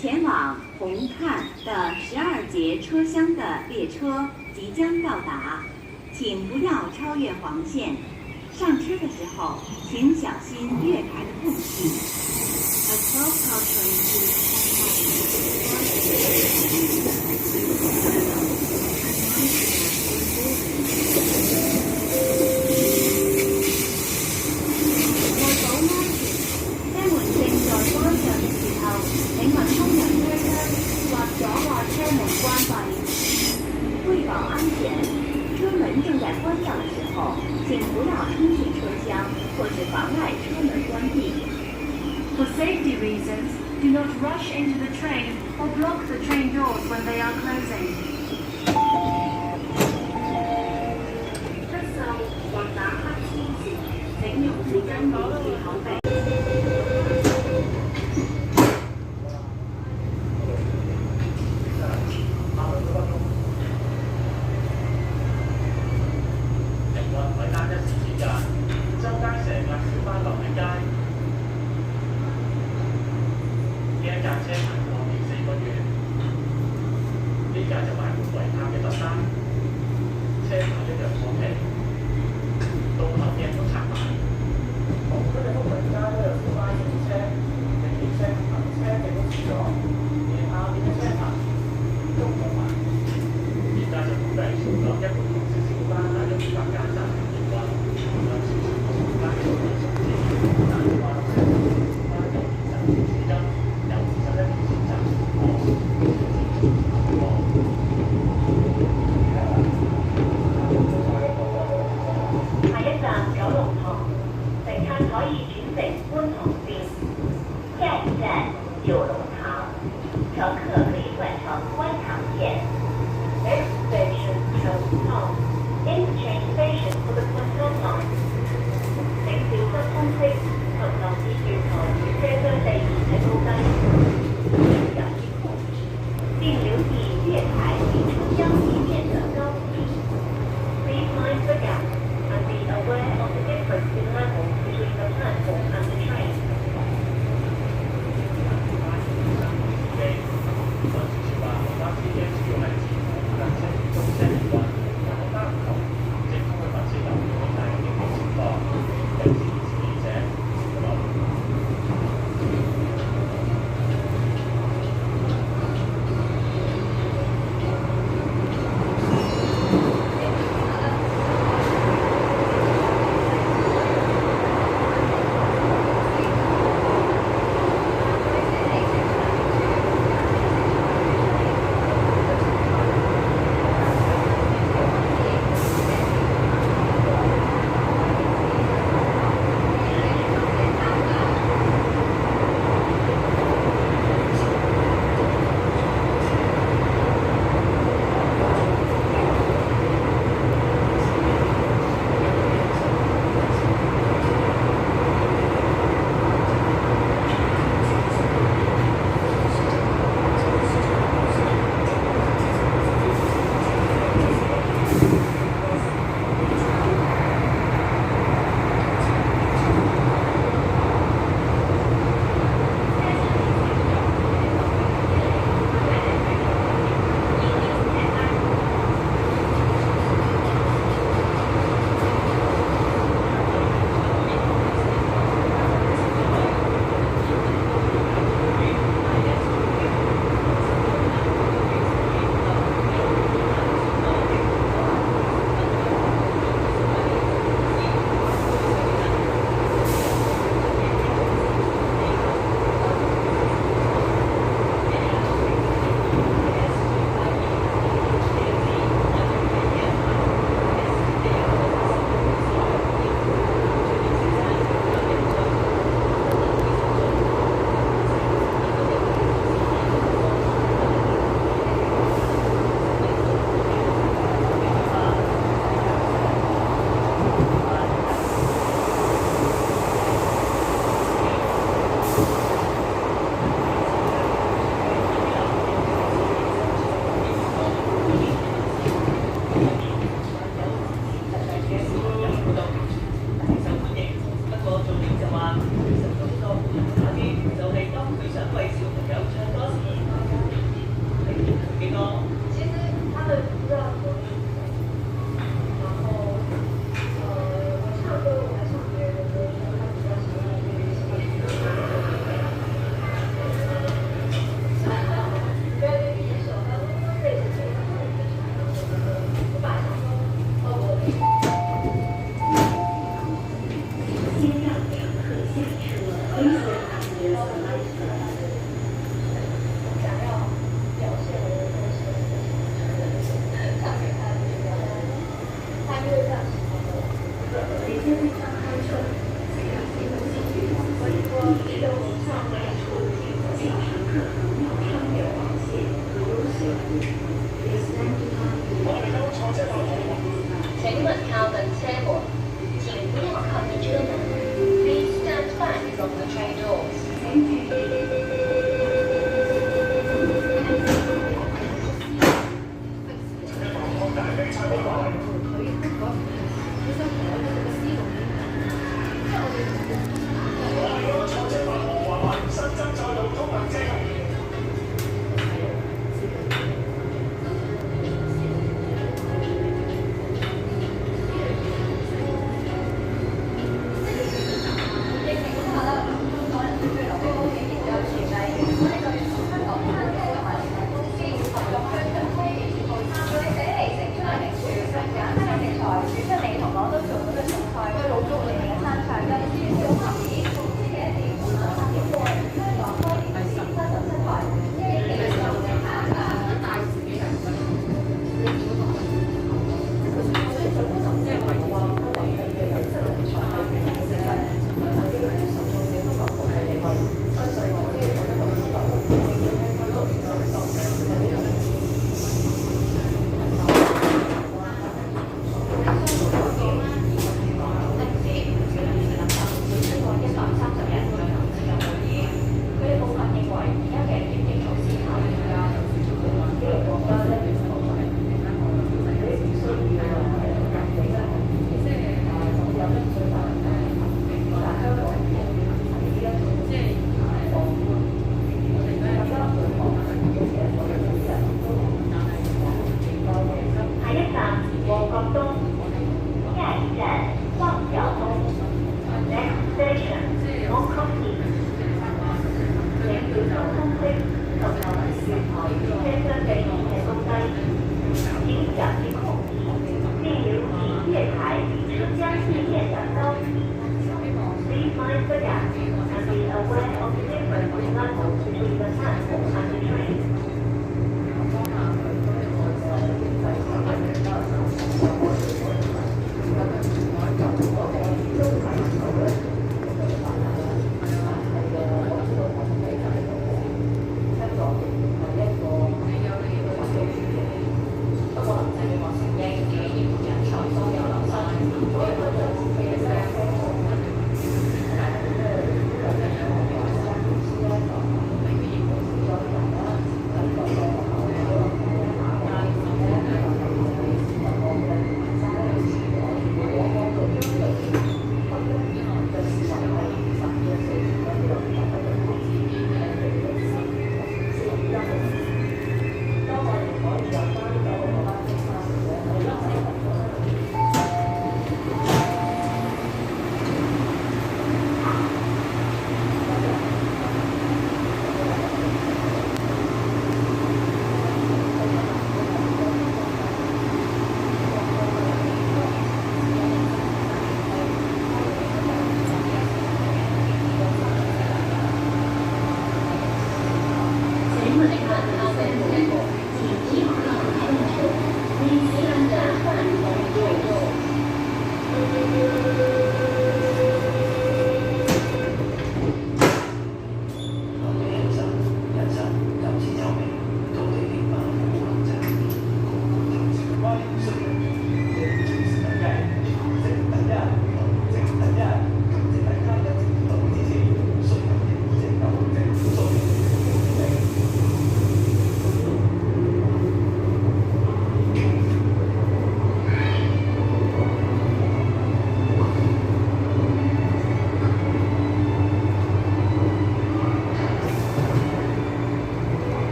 前往红磡的12节车厢的列车即将到达，请不要超越黄线。上车的时候，请小心月台的空隙。A 12-car train to 为保安全，车门正在关掉的时候，请不要冲进车厢或是妨碍车门关闭。For safety reasons, do not rush into the train or block the train doors when they are closing. 出售或打黑天時，請用紙巾保護口鼻。呢一架車行往4個月，呢架就買回維塔嘅特單，車牌一樣放棄，到後鏡都拆埋。紅區嘅福榮街都有小巴停車，地鐵車行車嘅都少咗，連下面嘅車牌都冇埋。現在就估計全港一般通宵小巴大約200架暫停營運，有少少同小巴嘅數字數字，但係話車小巴由現實至今。下一站九龍塘，乘客可以轉乘觀塘線。下一站九龍塘，乘客可以轉乘觀塘線。Next station 九龍塘 ，interchange station for the Pontoon line。請小心通識及留意月台與車廂地面嘅高低。小心控制，并留意月台与车厢地面的高低。Please mind the gap and be aware of the difference in level between the platform and the train. 上次說話，我巴士嘅主要係